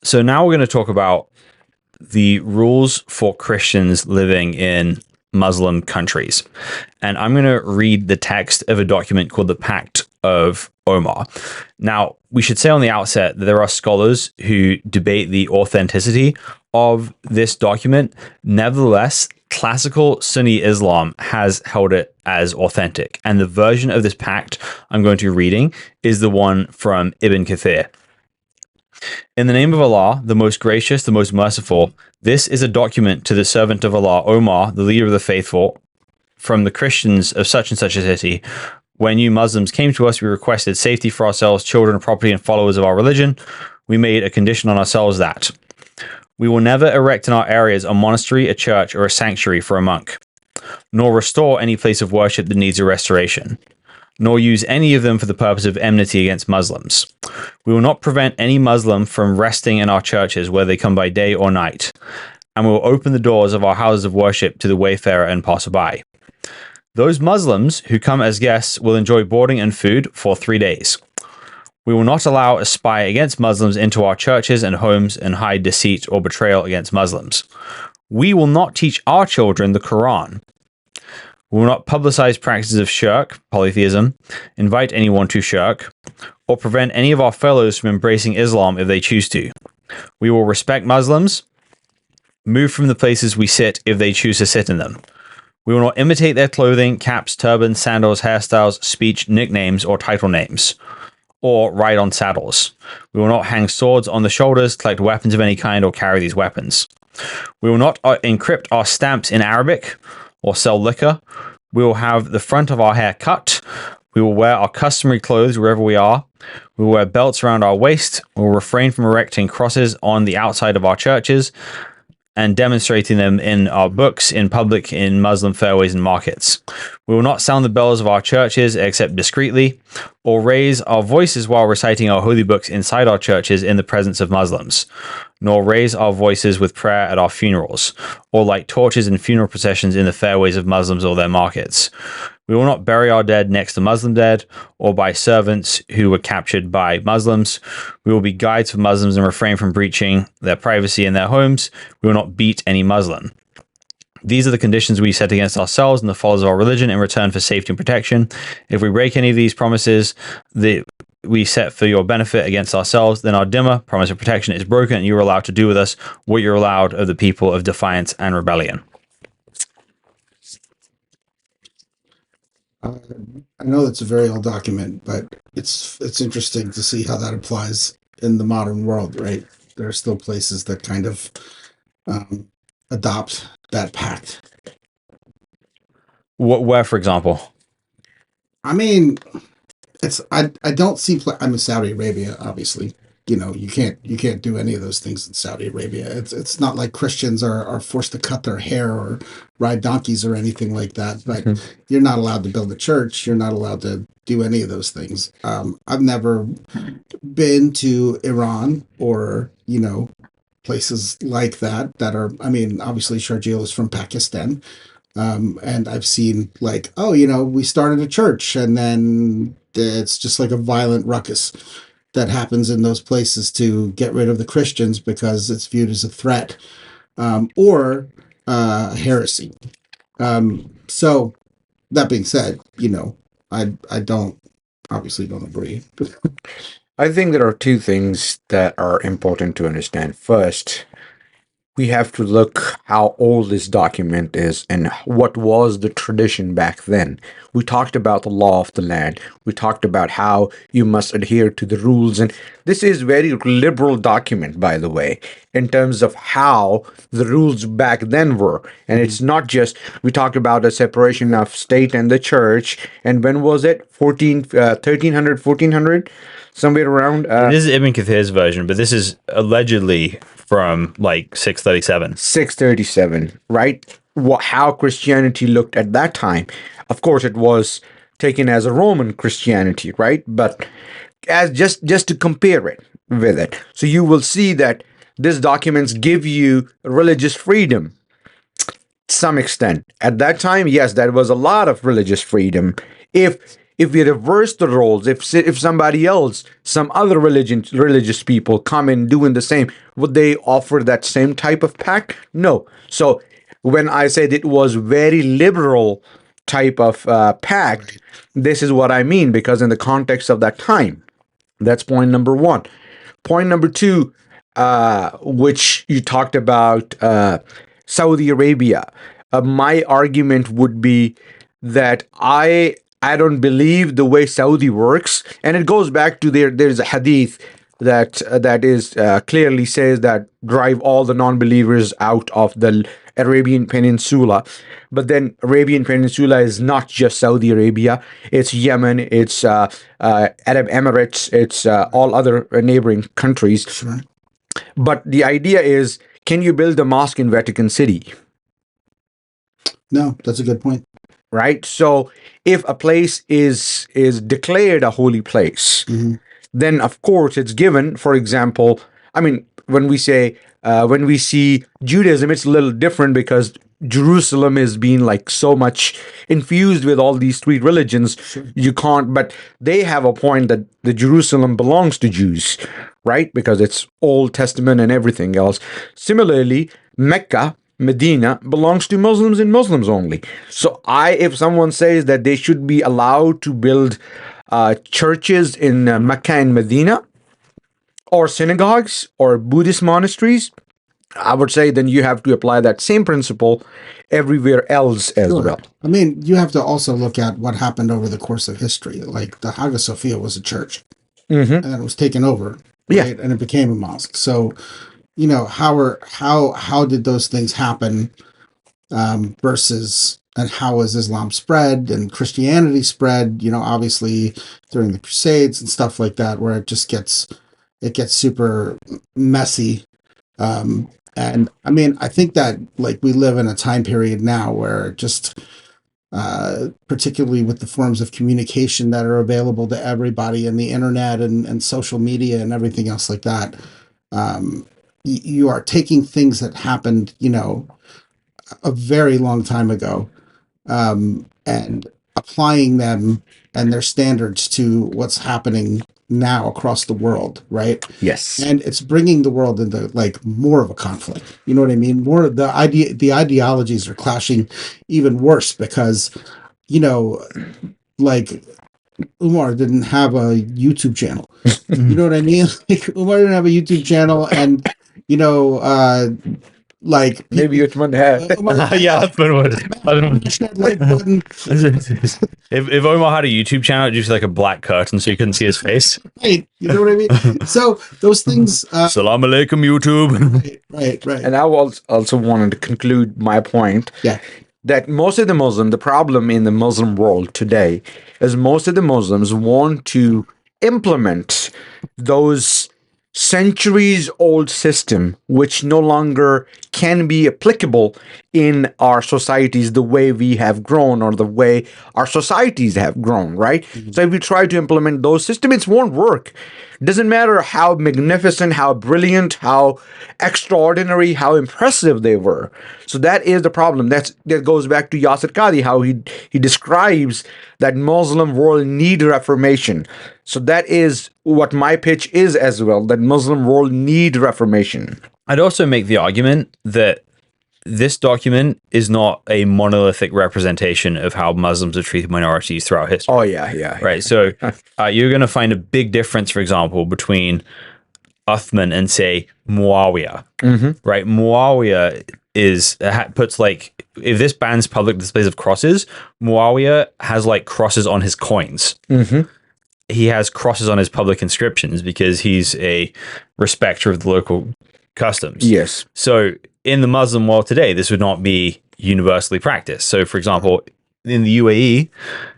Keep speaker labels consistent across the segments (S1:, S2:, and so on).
S1: So now we're going to talk about the rules for Christians living in Muslim countries. And I'm going to read the text of a document called the Pact of Omar. Now, we should say on the outset that there are scholars who debate the authenticity of this document. Nevertheless, classical Sunni Islam has held it as authentic. And the version of this pact I'm going to be reading is the one from Ibn Kathir. In the name of Allah, the most gracious, the most merciful, this is a document to the servant of Allah, Omar, the leader of the faithful, from the Christians of such and such a city. When you Muslims came to us, we requested safety for ourselves, children, property, and followers of our religion. We made a condition on ourselves that we will never erect in our areas a monastery, a church, or a sanctuary for a monk, nor restore any place of worship that needs a restoration, nor use any of them for the purpose of enmity against Muslims. We will not prevent any Muslim from resting in our churches, whether they come by day or night, and we will open the doors of our houses of worship to the wayfarer and passerby. Those Muslims who come as guests will enjoy boarding and food for 3 days. We will not allow a spy against Muslims into our churches and homes and hide deceit or betrayal against Muslims. We will not teach our children the Qur'an. We will not publicize practices of shirk, polytheism, invite anyone to shirk, or prevent any of our fellows from embracing Islam if they choose to. We will respect Muslims, move from the places we sit if they choose to sit in them. We will not imitate their clothing, caps, turbans, sandals, hairstyles, speech, nicknames, or title names, or ride on saddles. We will not hang swords on the shoulders, collect weapons of any kind, or carry these weapons. We will not encrypt our stamps in Arabic, or sell liquor. We will have the front of our hair cut. We will wear our customary clothes wherever we are. We will wear belts around our waist. We will refrain from erecting crosses on the outside of our churches and demonstrating them in our books, in public, in Muslim fairways and markets. We will not sound the bells of our churches except discreetly, or raise our voices while reciting our holy books inside our churches in the presence of Muslims, nor raise our voices with prayer at our funerals, or light torches in funeral processions in the fairways of Muslims or their markets. We will not bury our dead next to Muslim dead, or by servants who were captured by Muslims. We will be guides for Muslims and refrain from breaching their privacy in their homes. We will not beat any Muslim. These are the conditions we set against ourselves and the followers of our religion in return for safety and protection. If we break any of these promises that we set for your benefit against ourselves, then our dhimma, promise of protection, is broken, and you are allowed to do with us what you're allowed of the people of defiance and rebellion.
S2: I know it's a very old document, but it's interesting to see how that applies in the modern world, right? There are still places that kind of adopt that pact.
S1: Where, for example?
S2: I mean, I don't see. I mean, Saudi Arabia, obviously. You know, you can't do any of those things in Saudi Arabia. It's not like Christians are forced to cut their hair or ride donkeys or anything like that. But you're not allowed to build a church. You're not allowed to do any of those things. I've never been to Iran or places like that are. I mean, obviously Sharjeel is from Pakistan, and I've seen like, we started a church and then it's just like a violent ruckus that happens in those places to get rid of the Christians because it's viewed as a threat or heresy. So that being said, I obviously don't agree.
S3: I think there are two things that are important to understand. First, we have to look how old this document is and what was the tradition back then. We talked about the law of the land. We talked about how you must adhere to the rules. And this is very liberal document, by the way, in terms of how the rules back then were. And it's not just, we talked about the separation of state and the church. And when was it? 1300, 1400? Somewhere around.
S1: This is Ibn Kathir's version, but this is allegedly from like 637.
S3: 637, right? How Christianity looked at that time. Of course, it was taken as a Roman Christianity, right? But as just to compare it with it. So you will see that these documents give you religious freedom to some extent. At that time, yes, there was a lot of religious freedom. If if we reverse the roles, if somebody else, some other religious people come in doing the same, would they offer that same type of pact? No. So when I said it was very liberal type of pact, this is what I mean, because in the context of that time, that's point number one. Point number two, which you talked about, Saudi Arabia. My argument would be that I don't believe the way Saudi works, and it goes back to there's a hadith that is clearly says that drive all the non-believers out of the Arabian Peninsula. But then Arabian Peninsula is not just Saudi Arabia; it's Yemen, it's Arab Emirates, it's all other neighboring countries.
S2: Sure.
S3: But the idea is, can you build a mosque in Vatican City?
S2: No, that's a good point.
S3: Right. So if a place is declared a holy place, then of course it's given. For example, I mean, when we see Judaism, it's a little different because Jerusalem is being like so much infused with all these three religions.
S2: Sure.
S3: You can't, but they have a point that the Jerusalem belongs to Jews, right? Because it's Old Testament and everything else. Similarly, Mecca, Medina belongs to Muslims and Muslims only. So if someone says that they should be allowed to build churches in Mecca and Medina, or synagogues or Buddhist monasteries, I would say then you have to apply that same principle everywhere else as
S2: Sure.
S3: well.
S2: I mean, you have to also look at what happened over the course of history. Like the Hagia Sophia was a church, and then it was taken over,
S3: Yeah.
S2: right? And it became a mosque. So, how did those things happen versus and how has Islam spread and Christianity spread? Obviously during the Crusades and stuff like that, where it gets super messy. And I mean, I think that like we live in a time period now where just particularly with the forms of communication that are available to everybody and the internet and social media and everything else like that, you are taking things that happened, a very long time ago, and applying them and their standards to what's happening now across the world, right?
S3: Yes.
S2: And it's bringing the world into like more of a conflict. You know what I mean? More of the ideologies are clashing even worse because, like Umar didn't have a YouTube channel. You know what I mean? Like Umar didn't have a YouTube channel, and like
S3: Maybe Uthman had.
S1: Yeah, I don't know.
S2: Smash that like button.
S1: If Omar had a YouTube channel, it'd just be like a black curtain so you couldn't see his face.
S2: Right. You know what I mean? So those things.
S1: Salam alaikum, YouTube.
S2: Right.
S3: And I also wanted to conclude my point.
S2: Yeah.
S3: That most of the problem in the Muslim world today is most of the Muslims want to implement those centuries old system which no longer can be applicable in our societies the way we have grown or the way our societies have grown, right? So if we try to implement those systems, it won't work. Doesn't matter how magnificent, how brilliant, how extraordinary, how impressive they were. So that is the problem. That goes back to Yasir Qadhi, how he describes that Muslim world need reformation. So that is what my pitch is as well, that Muslim world need reformation.
S1: I'd also make the argument that this document is not a monolithic representation of how Muslims have treated minorities throughout history.
S3: Oh, yeah.
S1: Right. So you're going to find a big difference, for example, between Uthman and, say, Muawiyah. Right. Muawiyah puts like, if this bans public displays of crosses, Muawiyah has like crosses on his coins. He has crosses on his public inscriptions because he's a respecter of the local customs.
S3: Yes.
S1: So in the Muslim world today, this would not be universally practiced. So, for example, in the UAE,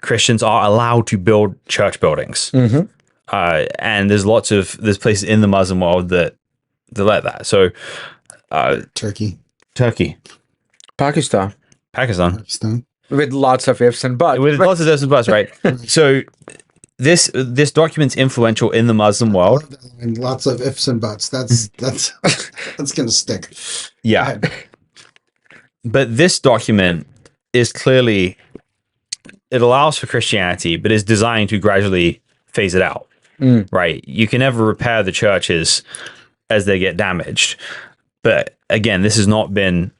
S1: Christians are allowed to build church buildings. And there's places in the Muslim world that let that. So,
S2: Turkey,
S3: Pakistan. With lots of ifs and buts.
S1: With lots of ifs and buts, right? So this document's influential in the Muslim world.
S2: And lots of ifs and buts. That's gonna stick.
S1: Yeah. But this document is clearly it allows for Christianity, but is designed to gradually phase it out. Right? You can never repair the churches as they get damaged. But again, this has not been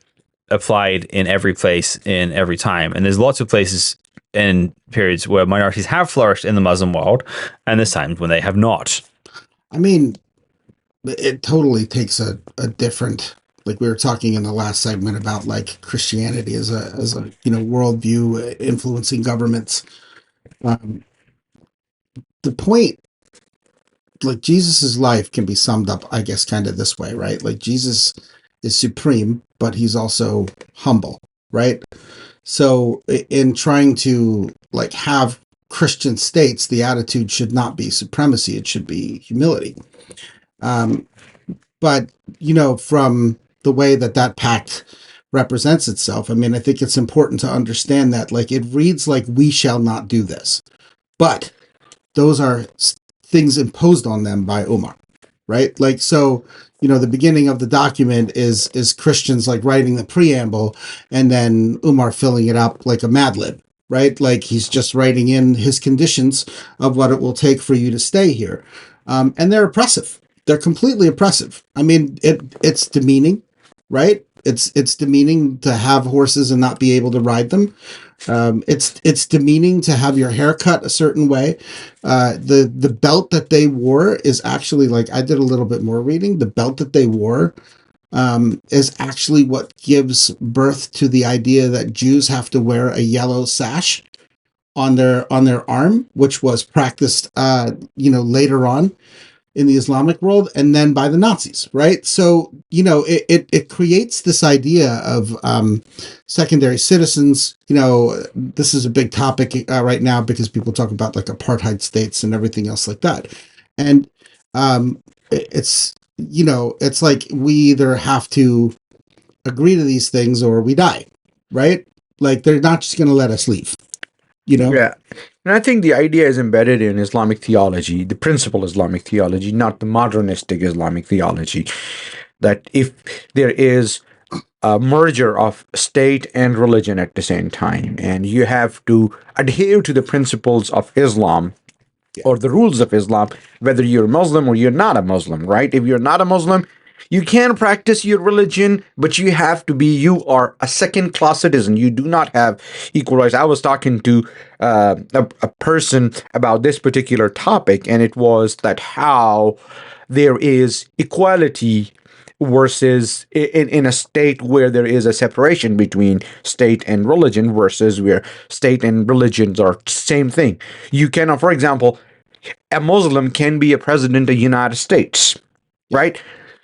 S1: applied in every place in every time. And there's lots of places and periods where minorities have flourished in the Muslim world, and there's times when they have not.
S2: I mean, it totally takes a different, like we were talking in the last segment about like Christianity as a worldview influencing governments. The point, like Jesus's life can be summed up, I guess, kind of this way, right? Like Jesus is supreme, but he's also humble, right? So in trying to like have Christian states, the attitude should not be supremacy; it should be humility. But from the way that pact represents itself, I mean, I think it's important to understand that, like, it reads like we shall not do this, but those are things imposed on them by Umar, right? Like, so, the beginning of the document is Christians like writing the preamble and then Umar filling it up like a Mad Lib, right? Like he's just writing in his conditions of what it will take for you to stay here. And they're oppressive. They're completely oppressive. I mean, it's demeaning, right? It's demeaning to have horses and not be able to ride them. It's demeaning to have your hair cut a certain way. The belt that they wore is actually, like, I did a little bit more reading. The belt that they wore is actually what gives birth to the idea that Jews have to wear a yellow sash on their arm, which was practiced later on in the Islamic world, and then by the Nazis, right? So, it creates this idea of secondary citizens. This is a big topic right now because people talk about like apartheid states and everything else like that. And it's like we either have to agree to these things or we die, right? Like they're not just going to let us leave.
S3: Yeah. And I think the idea is embedded in Islamic theology, the principal Islamic theology, not the modernistic Islamic theology, that if there is a merger of state and religion at the same time, and you have to adhere to the principles of Islam or the rules of Islam, whether you're Muslim or you're not a Muslim, right? If you're not a Muslim, you can practice your religion, but you are a second-class citizen. You do not have equal rights. I was talking to a person about this particular topic, and it was that how there is equality versus in a state where there is a separation between state and religion versus where state and religions are same thing. You cannot, for example, a Muslim can be a president of the United States, right?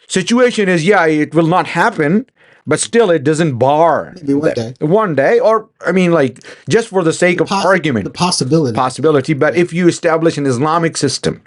S3: Situation is, it will not happen, but still it doesn't bar.
S2: Maybe one day.
S3: One day, or, I mean, like, just for the sake of argument.
S2: The possibility.
S3: But if you establish an Islamic system,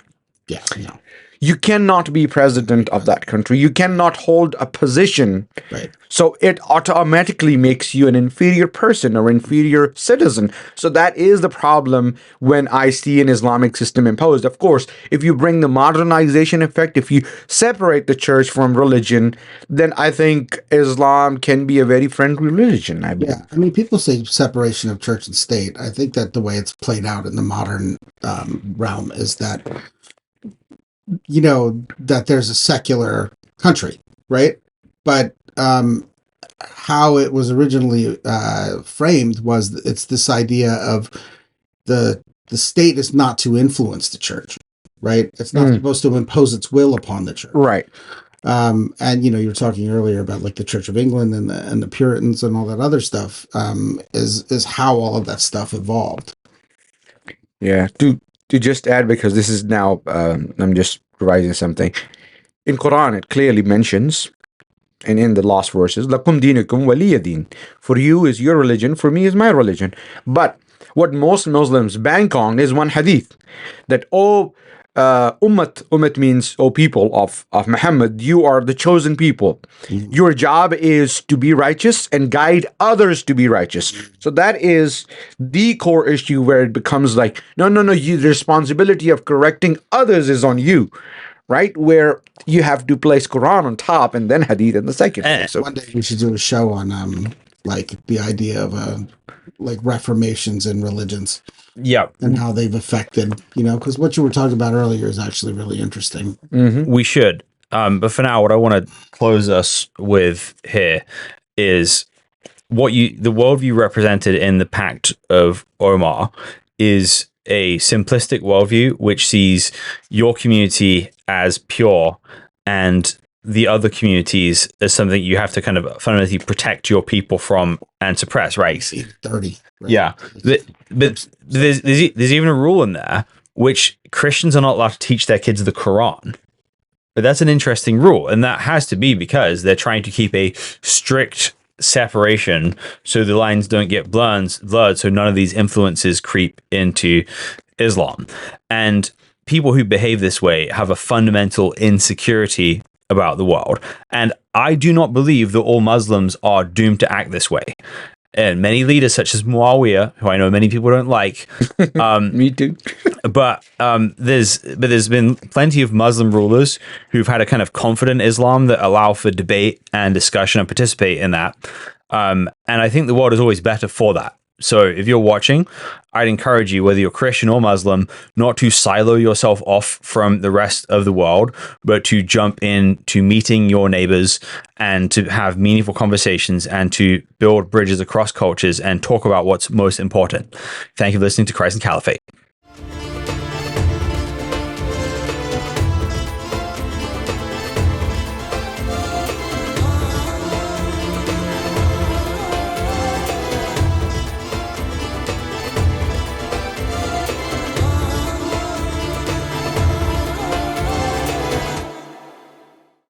S3: you cannot be president of that country. You cannot hold a position.
S2: Right.
S3: So it automatically makes you an inferior person or inferior citizen. So that is the problem when I see an Islamic system imposed. Of course, if you bring the modernization effect, if you separate the church from religion, then I think Islam can be a very friendly religion. I believe.
S2: Yeah, I mean, people say separation of church and state. I think that the way it's played out in the modern realm is that that there's a secular country, right? But how it was originally framed was it's this idea of the state is not to influence the church, right? It's not supposed to impose its will upon the church,
S3: right?
S2: And you were talking earlier about like the Church of England and the Puritans and all that other stuff. Is how all of that stuff evolved.
S3: Yeah. To just add, because this is now, I'm just revising something. In Qur'an, it clearly mentions, and in the last verses, "Lakum dinukum waliya din." For you is your religion, for me is my religion. But what most Muslims bank on is one hadith, that, ummat means, people of Muhammad, you are the chosen people. Your job is to be righteous and guide others to be righteous. So that is the core issue where it becomes like, no, the responsibility of correcting others is on you, right? Where you have to place Quran on top and then hadith in the second place. So
S2: one day we should do a show on like the idea of like reformations in religions
S1: Yeah,
S2: and how they've affected, because what you were talking about earlier is actually really interesting.
S1: we should. But for now, what I want to close us with here is the worldview represented in the Pact of Omar is a simplistic worldview which sees your community as pure and the other communities as something you have to kind of fundamentally protect your people from and suppress, right?
S2: 30. Right?
S1: Yeah. But there's even a rule in there which Christians are not allowed to teach their kids the Qur'an. But that's an interesting rule, and that has to be because they're trying to keep a strict separation so the lines don't get blurred, so none of these influences creep into Islam. And people who behave this way have a fundamental insecurity about the world. And I do not believe that all Muslims are doomed to act this way. And many leaders, such as Muawiyah, who I know many people don't like,
S3: Me too.
S1: but there's been plenty of Muslim rulers who've had a kind of confident Islam that allow for debate and discussion and participate in that. And I think the world is always better for that. So if you're watching, I'd encourage you, whether you're Christian or Muslim, not to silo yourself off from the rest of the world, but to jump into meeting your neighbors and to have meaningful conversations and to build bridges across cultures and talk about what's most important. Thank you for listening to Christ and Caliphate.